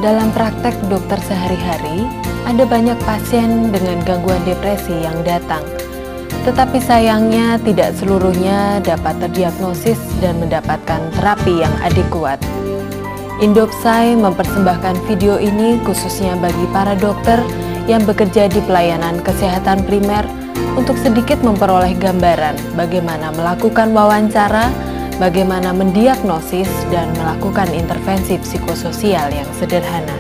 Dalam praktek dokter sehari-hari, ada banyak pasien dengan gangguan depresi yang datang. Tetapi sayangnya tidak seluruhnya dapat terdiagnosis dan mendapatkan terapi yang adekuat. Indopsai mempersembahkan video ini khususnya bagi para dokter yang bekerja di pelayanan kesehatan primer untuk sedikit memperoleh gambaran bagaimana melakukan wawancara, bagaimana mendiagnosis dan melakukan intervensi psikososial yang sederhana.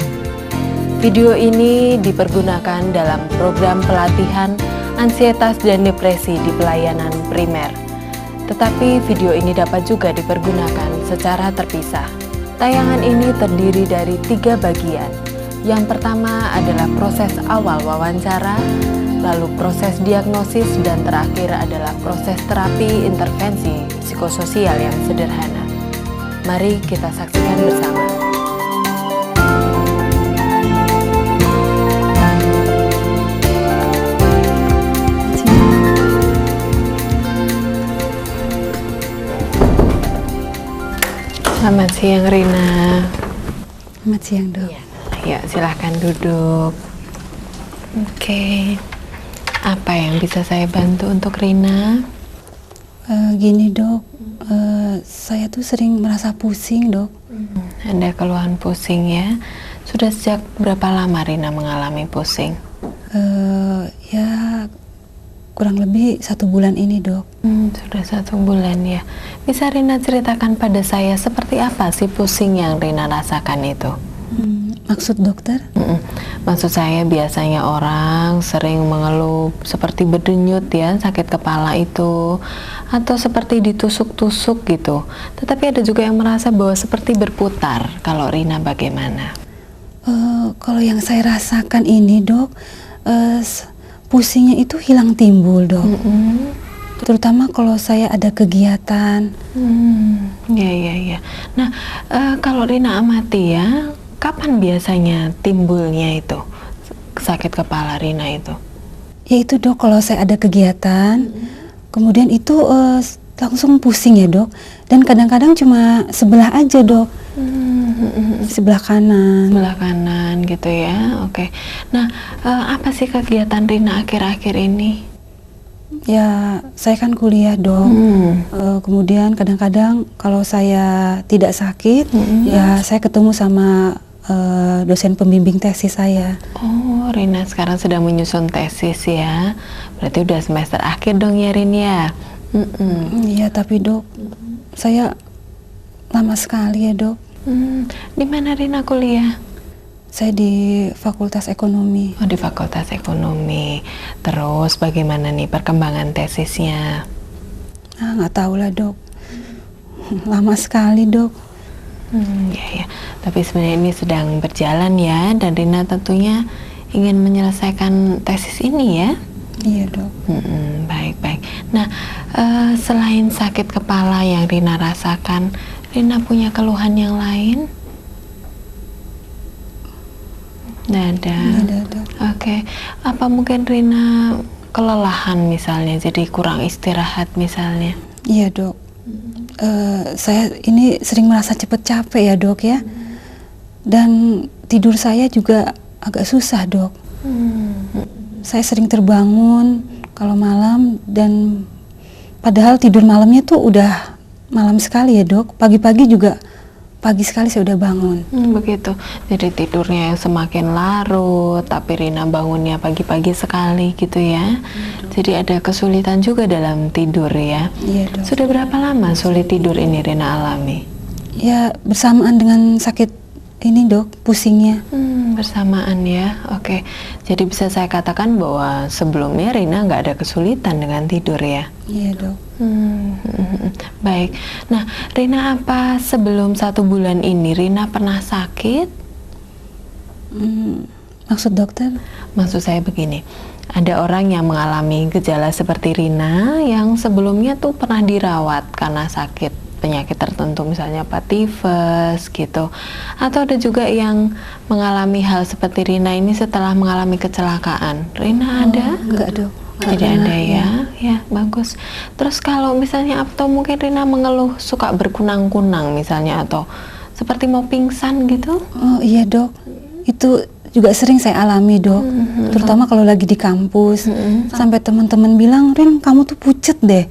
Video ini dipergunakan dalam program pelatihan ansietas dan depresi di pelayanan primer. Tetapi video ini dapat juga dipergunakan secara terpisah. Tayangan ini terdiri dari 3 bagian. Yang pertama adalah proses awal wawancara, lalu proses diagnosis, dan terakhir adalah proses terapi intervensi psikososial yang sederhana. Mari kita saksikan bersama. Selamat siang, Rina. Selamat siang, Dok. Ya, silahkan duduk. Oke. Apa yang bisa saya bantu untuk Rina? Gini, Dok. Saya tuh sering merasa pusing, Dok. Ada keluhan pusing ya. Sudah sejak berapa lama Rina mengalami pusing? Ya kurang lebih 1 bulan ini, Dok. Sudah 1 bulan ya. Bisa Rina ceritakan pada saya seperti apa sih pusing yang Rina rasakan itu? Maksud dokter? Maksud saya biasanya orang sering mengeluh seperti berdenyut ya, sakit kepala itu, atau seperti ditusuk-tusuk gitu. Tetapi ada juga yang merasa bahwa seperti berputar. Kalau Rina bagaimana? Kalau yang saya rasakan ini, Dok, pusingnya itu hilang timbul, Dok. Terutama kalau saya ada kegiatan. Ya. Nah, kalau Rina amati ya, kapan biasanya timbulnya itu sakit kepala Rina itu? Ya itu, Dok, kalau saya ada kegiatan, kemudian itu langsung pusing ya, Dok. Dan kadang-kadang cuma sebelah aja, Dok. Sebelah kanan. Sebelah kanan gitu ya, oke. Nah, apa sih kegiatan Rina akhir-akhir ini? Ya, saya kan kuliah, Dok. Kemudian kadang-kadang kalau saya tidak sakit, ya saya ketemu sama dosen pembimbing tesis saya. Oh, Rina sekarang sedang menyusun tesis ya. Berarti udah semester akhir dong ya, Rin ya? Iya, tapi Dok, saya lama sekali ya, Dok. Di mana Rina kuliah? Saya di Fakultas Ekonomi. Oh, di Fakultas Ekonomi. Terus bagaimana nih perkembangan tesisnya? Nggak tahu lah, Dok. Lama sekali, Dok. Ya. Tapi sebenarnya ini sedang berjalan ya, dan Rina tentunya ingin menyelesaikan tesis ini ya? Iya, Dok. Baik. Nah, selain sakit kepala yang Rina rasakan, Rina punya keluhan yang lain? Nggak ada. Oke. Apa mungkin Rina kelelahan misalnya, jadi kurang istirahat misalnya? Iya, Dok. Saya ini sering merasa cepat capek ya, Dok ya. Dan tidur saya juga agak susah, Dok. Saya sering terbangun kalau malam, dan padahal tidur malamnya tuh udah malam sekali ya, Dok. Pagi-pagi juga pagi sekali saya udah bangun. Begitu. Jadi tidurnya yang semakin larut, tapi Rina bangunnya pagi-pagi sekali gitu ya. Jadi ada kesulitan juga dalam tidur ya. Iya, Dok. Sudah berapa lama sulit tidur ini Rina alami? Ya bersamaan dengan sakit ini, Dok, pusingnya. Bersamaan ya. Oke. Jadi bisa saya katakan bahwa sebelumnya Rina nggak ada kesulitan dengan tidur ya? Iya, Dok. Baik. Nah, Rina, apa sebelum 1 bulan ini Rina pernah sakit? Maksud dokter? Maksud saya begini, ada orang yang mengalami gejala seperti Rina yang sebelumnya tuh pernah dirawat karena sakit penyakit tertentu, misalnya apa tifus gitu, atau ada juga yang mengalami hal seperti Rina ini setelah mengalami kecelakaan. Rina ada? Enggak, Dok. Tidak ada ya. Ya, bagus. Terus kalau misalnya atau mungkin Rina mengeluh suka berkunang-kunang misalnya, atau seperti mau pingsan gitu? Oh iya, Dok. Itu juga sering saya alami, Dok. Terutama kalau lagi di kampus. Sampai teman-teman bilang, "Rin, kamu tuh pucet deh.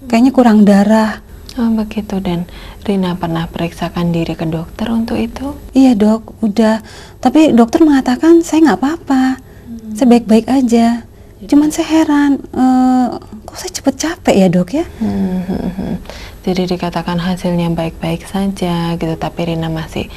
Kayaknya kurang darah." Oh begitu, dan Rina pernah periksakan diri ke dokter untuk itu? Iya, Dok, udah. Tapi dokter mengatakan saya nggak apa-apa. Saya baik-baik aja. Cuman saya heran, kok saya cepet capek ya, Dok ya? Jadi dikatakan hasilnya baik-baik saja gitu, tapi Rina masih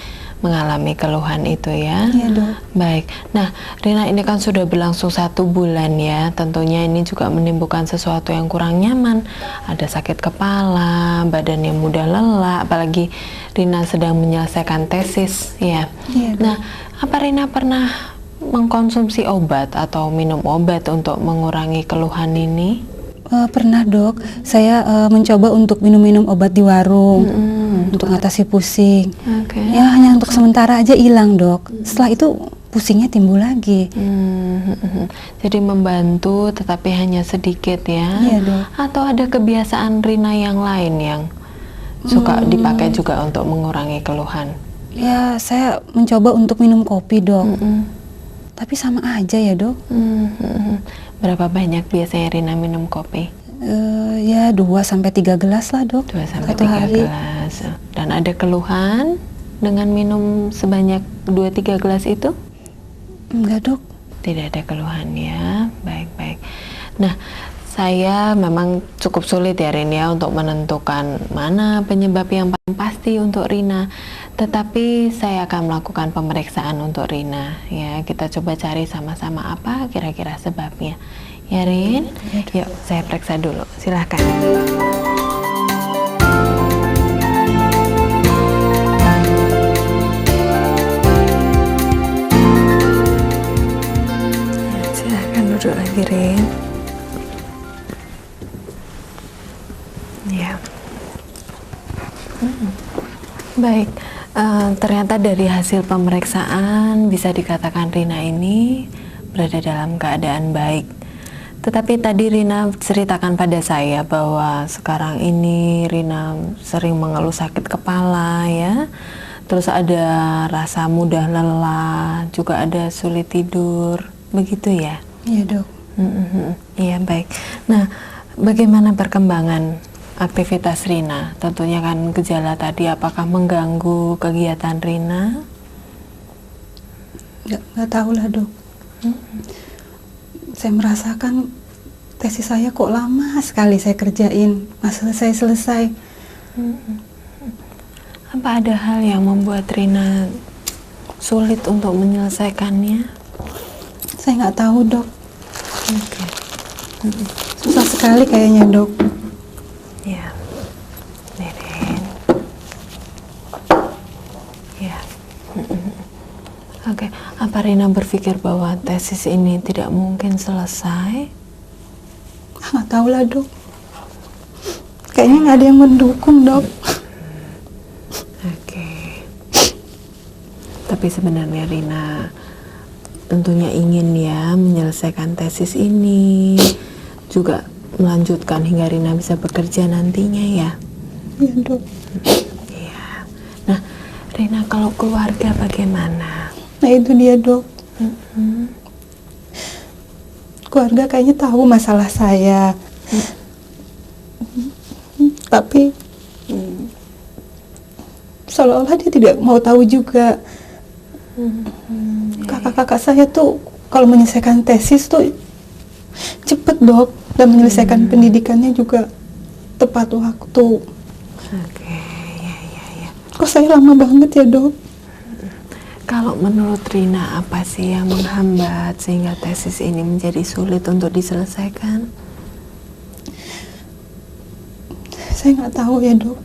mengalami keluhan itu ya? Iya, Dok. Baik. Nah, Rina, ini kan sudah berlangsung 1 bulan ya. Tentunya ini juga menimbulkan sesuatu yang kurang nyaman. Ada sakit kepala, badan yang mudah lelah, apalagi Rina sedang menyelesaikan tesis ya. Iya, Dok. Nah, apa Rina pernah mengkonsumsi obat atau minum obat untuk mengurangi keluhan ini? Pernah, Dok. Saya mencoba untuk minum-minum obat di warung untuk mengatasi pusing. Oke. Ya hanya untuk sementara aja hilang, Dok. Setelah itu pusingnya timbul lagi. Jadi membantu tetapi hanya sedikit ya? Iya, Dok. Atau ada kebiasaan Rina yang lain yang suka dipakai juga untuk mengurangi keluhan? Ya saya mencoba untuk minum kopi, Dok. Tapi sama aja ya, Dok. Berapa banyak biasanya Rina minum kopi? Ya 2-3 gelas lah, Dok. 2-3 satu hari. gelas. Dan ada keluhan dengan minum sebanyak 2-3 gelas itu? Enggak, Dok. Tidak ada keluhan ya. Baik-baik. Nah, saya memang cukup sulit ya, Rin, ya, untuk menentukan mana penyebab yang paling pasti untuk Rina. Tetapi saya akan melakukan pemeriksaan untuk Rina ya. Kita coba cari sama-sama apa kira-kira sebabnya. Ya, Rin? Yuk, saya periksa dulu. Silahkan. Ya, silahkan duduk lagi, Rin. Ya. Baik. Ternyata dari hasil pemeriksaan bisa dikatakan Rina ini berada dalam keadaan baik. Tetapi tadi Rina ceritakan pada saya bahwa sekarang ini Rina sering mengeluh sakit kepala ya. Terus ada rasa mudah lelah, juga ada sulit tidur. Begitu ya? Iya, Dok. Iya, baik. Nah, bagaimana perkembangan aktivitas Rina? Tentunya kan gejala tadi apakah mengganggu kegiatan Rina? Nggak tahu lah, Dok. Saya merasakan tesis saya kok lama sekali saya kerjain, nggak selesai-selesai. Apa ada hal yang membuat Rina sulit untuk menyelesaikannya? Saya nggak tahu, Dok. Oke. Susah sekali kayaknya, Dok. Ya, Rin. Ya. Oke, apa Rina berpikir bahwa tesis ini tidak mungkin selesai? Nggak tahu lah, Dok. Kayaknya nggak ada yang mendukung, Dok. Oke. Tapi sebenarnya Rina tentunya ingin ya menyelesaikan tesis ini, juga melanjutkan hingga Rina bisa bekerja nantinya ya. Iya, Dok. Iya. Nah, Rina kalau keluarga bagaimana? Nah itu dia, Dok. Keluarga kayaknya tahu masalah saya. Tapi seolah-olah dia tidak mau tahu juga. Kakak-kakak saya tuh kalau menyelesaikan tesis tuh cepet, Dok, dan menyelesaikan pendidikannya juga tepat waktu. Oke, ya. Kok saya lama banget ya, Dok? Kalau menurut Rina apa sih yang menghambat sehingga tesis ini menjadi sulit untuk diselesaikan? Saya nggak tahu ya, Dok.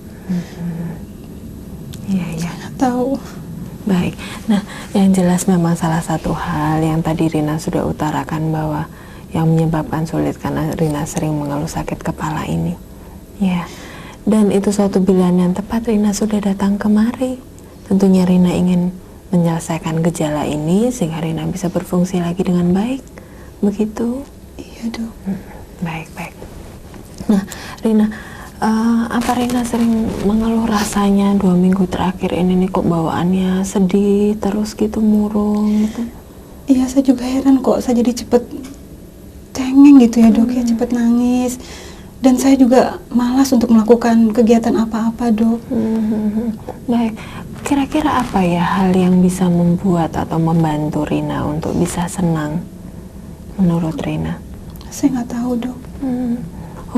Iya. Nggak tahu. Baik. Nah, yang jelas memang salah satu hal yang tadi Rina sudah utarakan bahwa yang menyebabkan sulit karena Rina sering mengeluh sakit kepala ini. Ya. Dan itu suatu pilihan yang tepat Rina sudah datang kemari. Tentunya Rina ingin menyelesaikan gejala ini sehingga Rina bisa berfungsi lagi dengan baik. Begitu? Iya, Dok. Baik. Nah, Rina, Apa Rina sering mengeluh rasanya 2 minggu terakhir ini nih kok bawaannya sedih terus gitu, murung gitu? Iya, saya juga heran kok saya jadi cepet cengeng gitu ya dok ya, cepet nangis. Dan saya juga malas untuk melakukan kegiatan apa-apa dok. Baik, kira-kira apa ya hal yang bisa membuat atau membantu Rina untuk bisa senang menurut Rina? Saya nggak tahu dok.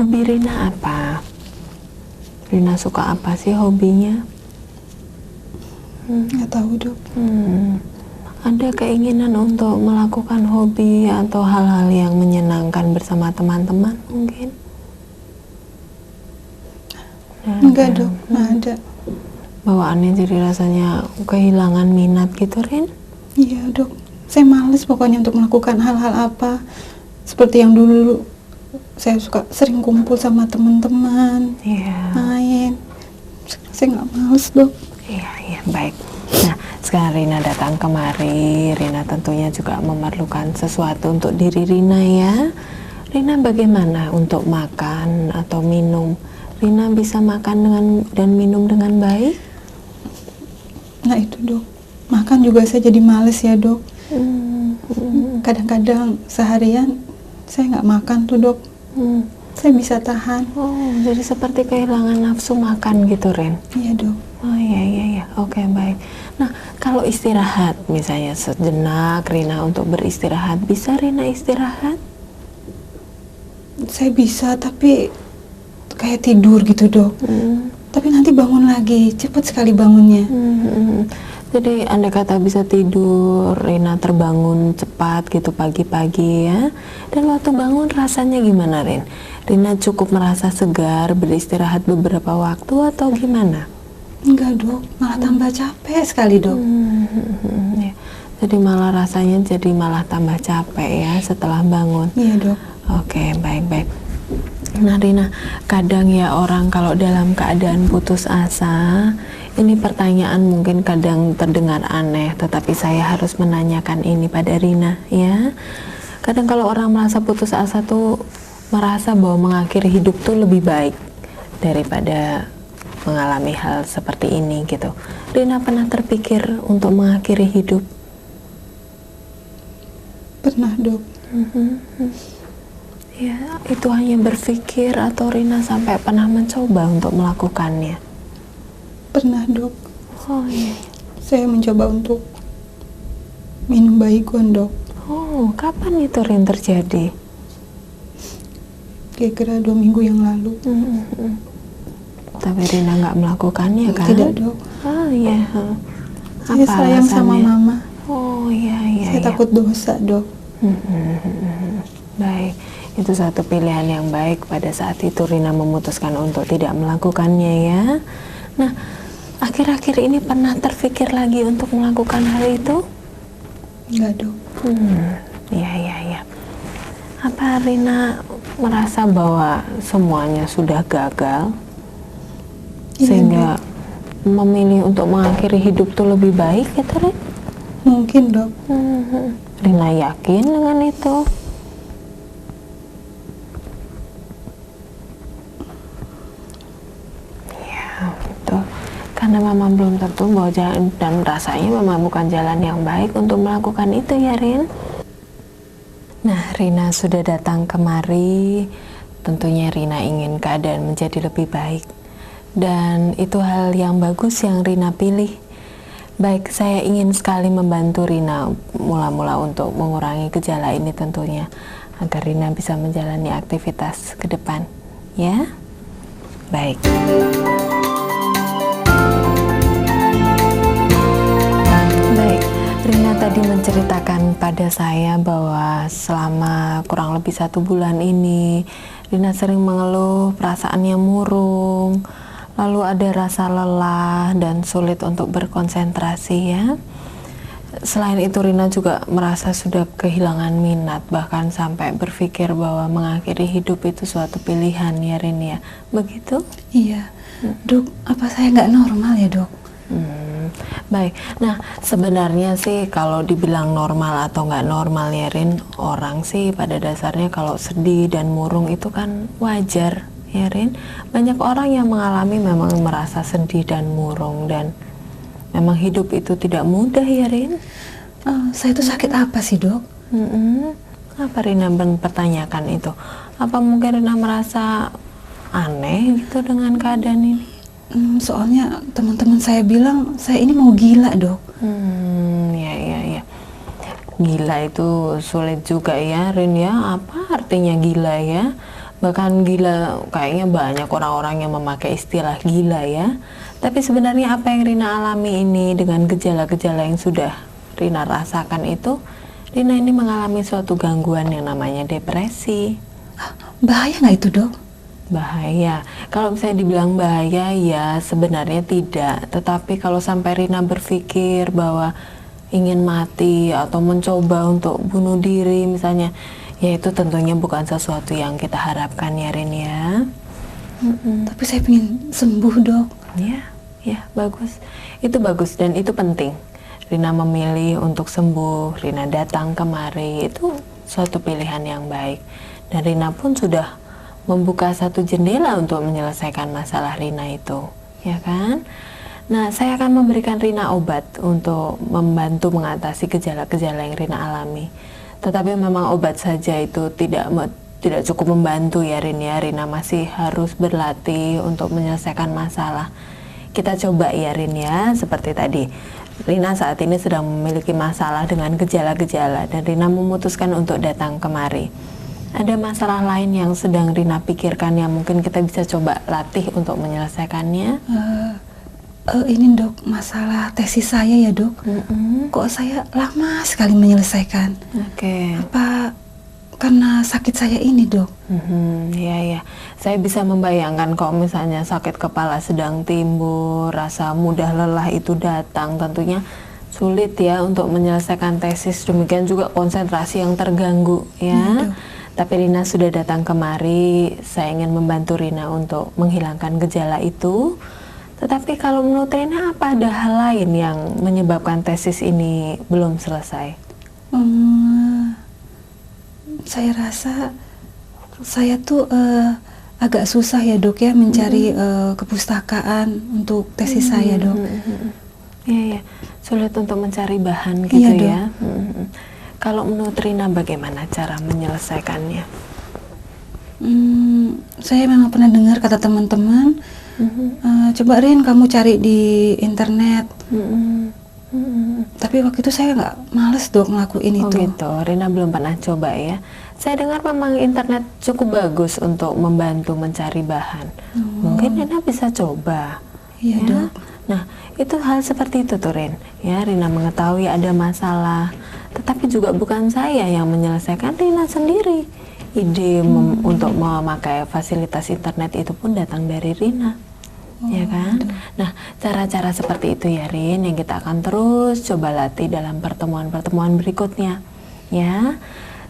Hobi Rina apa? Rina suka apa sih hobinya? Nggak tahu dok. Ada keinginan untuk melakukan hobi atau hal-hal yang menyenangkan bersama teman-teman mungkin? Enggak dok, nggak ada. Bawaannya jadi rasanya kehilangan minat gitu, Rin? Iya dok, saya males pokoknya untuk melakukan hal-hal apa seperti yang dulu. Saya suka sering kumpul sama teman-teman, main. Saya nggak males dok. Iya, baik. Nah, sekarang Rina datang kemari, Rina tentunya juga memerlukan sesuatu untuk diri Rina ya. Rina bagaimana untuk makan atau minum? Rina bisa makan dan minum dengan baik? Nah itu dok, makan juga saya jadi males ya dok. Kadang-kadang seharian saya nggak makan tuh dok. Saya bisa tahan. Oh, jadi seperti kehilangan nafsu makan gitu, Rin? Iya dok. Oh iya, oke baik. Nah, kalau istirahat misalnya sejenak Rina untuk beristirahat, bisa Rina istirahat? Saya bisa, tapi kayak tidur gitu dok. Tapi nanti bangun lagi, cepat sekali bangunnya. Jadi andai kata bisa tidur, Rina terbangun cepat gitu pagi-pagi ya. Dan waktu bangun rasanya gimana, Rin? Rina cukup merasa segar beristirahat beberapa waktu atau gimana? Enggak dok, malah tambah capek sekali dok. Ya. Jadi malah rasanya jadi malah tambah capek ya setelah bangun. Iya dok. Oke, baik. Nah Rina, kadang ya orang kalau dalam keadaan putus asa, ini pertanyaan mungkin kadang terdengar aneh, tetapi saya harus menanyakan ini pada Rina ya. Kadang kalau orang merasa putus asa tuh merasa bahwa mengakhiri hidup tuh lebih baik daripada mengalami hal seperti ini gitu. Rina pernah terpikir untuk mengakhiri hidup? Pernah dok. Ya, itu hanya berpikir atau Rina sampai pernah mencoba untuk melakukannya? Pernah dok. Oh iya. Saya mencoba untuk minum baygon dok. Oh, kapan itu Rin terjadi? Kira-kira 2 minggu yang lalu. Tapi Rina nggak melakukannya kan? Tidak dok. Oh iya. Saya sayang sama mama. Oh iya. Saya takut dosa dok. Baik, itu satu pilihan yang baik pada saat itu Rina memutuskan untuk tidak melakukannya ya. Nah, akhir-akhir ini pernah terpikir lagi untuk melakukan hal itu? Enggak dok. Iya. Apa Rina merasa bahwa semuanya sudah gagal? Iya, sehingga memilih untuk mengakhiri hidup tuh lebih baik gitu, Rin? Mungkin dok. Rina yakin dengan itu? Karena mama belum tentu bahwa jalan dan rasanya memang bukan jalan yang baik untuk melakukan itu ya Rin. Nah Rina sudah datang kemari, tentunya Rina ingin keadaan menjadi lebih baik. Dan itu hal yang bagus yang Rina pilih. Baik, saya ingin sekali membantu Rina mula-mula untuk mengurangi gejala ini tentunya. Agar Rina bisa menjalani aktivitas ke depan. Ya? Baik. Rina tadi menceritakan pada saya bahwa selama kurang lebih 1 bulan ini Rina sering mengeluh perasaannya murung, lalu ada rasa lelah dan sulit untuk berkonsentrasi ya. Selain itu Rina juga merasa sudah kehilangan minat, bahkan sampai berpikir bahwa mengakhiri hidup itu suatu pilihan ya Rin ya. Begitu? Iya. Dok, apa saya nggak normal ya dok? Baik, nah sebenarnya sih kalau dibilang normal atau nggak normal ya Rin, orang sih pada dasarnya kalau sedih dan murung itu kan wajar ya Rin. Banyak orang yang mengalami memang merasa sedih dan murung, dan memang hidup itu tidak mudah ya Rin. Saya itu sakit apa sih dok? Apa Rina mempertanyakan itu? Apa mungkin Rina merasa aneh gitu dengan keadaan ini? Soalnya teman-teman saya bilang saya ini mau gila dok. Ya. Gila itu sulit juga ya Rin ya. Apa artinya gila ya? Bahkan gila kayaknya banyak orang-orang yang memakai istilah gila ya. Tapi sebenarnya apa yang Rina alami ini dengan gejala-gejala yang sudah Rina rasakan itu, Rina ini mengalami suatu gangguan yang namanya depresi. Bahaya nggak itu dok? Bahaya. Kalau misalnya dibilang bahaya ya sebenarnya tidak. Tetapi kalau sampai Rina berpikir bahwa ingin mati atau mencoba untuk bunuh diri misalnya, ya itu tentunya bukan sesuatu yang kita harapkan ya Rin ya. Tapi saya ingin sembuh dok. Ya bagus. Itu bagus dan itu penting. Rina memilih untuk sembuh, Rina datang kemari, itu suatu pilihan yang baik. Dan Rina pun sudah membuka satu jendela untuk menyelesaikan masalah Rina itu, ya kan? Nah, saya akan memberikan Rina obat untuk membantu mengatasi gejala-gejala yang Rina alami. Tetapi memang obat saja itu tidak cukup membantu ya Rin ya. Rina masih harus berlatih untuk menyelesaikan masalah. Kita coba ya Rin ya, seperti tadi. Rina saat ini sedang memiliki masalah dengan gejala-gejala dan Rina memutuskan untuk datang kemari. Ada masalah lain yang sedang Rina pikirkan yang mungkin kita bisa coba latih untuk menyelesaikannya? Ini dok, masalah tesis saya ya dok. Kok saya lama sekali menyelesaikan? Apa karena sakit saya ini dok? Ya. Saya bisa membayangkan kalau misalnya sakit kepala sedang timbul, rasa mudah lelah itu datang, tentunya sulit ya untuk menyelesaikan tesis. Demikian juga konsentrasi yang terganggu ya. Tapi Rina sudah datang kemari, saya ingin membantu Rina untuk menghilangkan gejala itu. Tetapi kalau menurut Rina, apa ada hal lain yang menyebabkan tesis ini belum selesai? Saya rasa saya tuh agak susah ya dok ya mencari kepustakaan untuk tesis saya dok. Iya, sulit untuk mencari bahan gitu ya. Kalau menurut Rina bagaimana cara menyelesaikannya? Saya memang pernah dengar kata teman-teman, coba Rin kamu cari di internet. Tapi waktu itu saya nggak males dok ngelakuin itu. Gitu, Rina belum pernah coba ya. Saya dengar memang internet cukup bagus untuk membantu mencari bahan. Mungkin Rina bisa coba. Iya dok. Nah, itu hal seperti itu tuh Rin. Ya, Rina mengetahui ada masalah, tetapi juga bukan saya yang menyelesaikan, Rina sendiri. Ide untuk memakai fasilitas internet itu pun datang dari Rina. Ya kan? Nah, cara-cara seperti itu ya Rin yang kita akan terus coba latih dalam pertemuan-pertemuan berikutnya. Ya,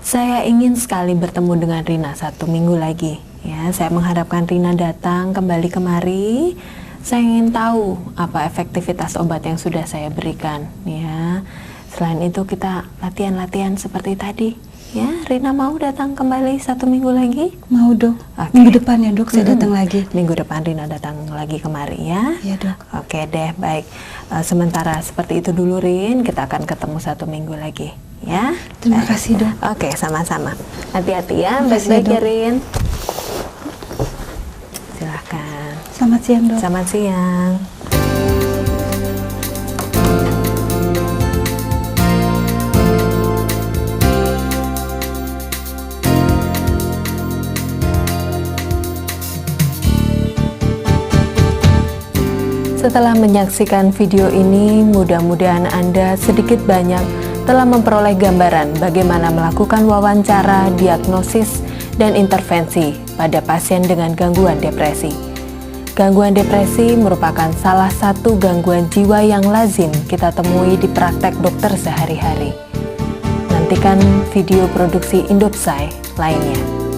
saya ingin sekali bertemu dengan Rina 1 minggu lagi. Ya, saya mengharapkan Rina datang kembali kemari. Saya ingin tahu apa efektivitas obat yang sudah saya berikan. Ya, selain itu kita latihan-latihan seperti tadi. Ya, Rina mau datang kembali 1 minggu lagi? Mau dok. Minggu depan ya dok, saya datang lagi. Minggu depan Rina datang lagi kemari ya? Iya dok. Oke deh, baik. Sementara seperti itu dulu Rin, kita akan ketemu 1 minggu lagi ya. Terima kasih dok. Oke, sama-sama. Hati-hati ya, Terima kasih, baik-baik ya Dok. Rin. Silahkan. Selamat siang dok. Selamat siang. Setelah menyaksikan video ini, mudah-mudahan Anda sedikit banyak telah memperoleh gambaran bagaimana melakukan wawancara, diagnosis, dan intervensi pada pasien dengan gangguan depresi. Gangguan depresi merupakan salah satu gangguan jiwa yang lazim kita temui di praktek dokter sehari-hari. Nantikan video produksi Indopsai lainnya.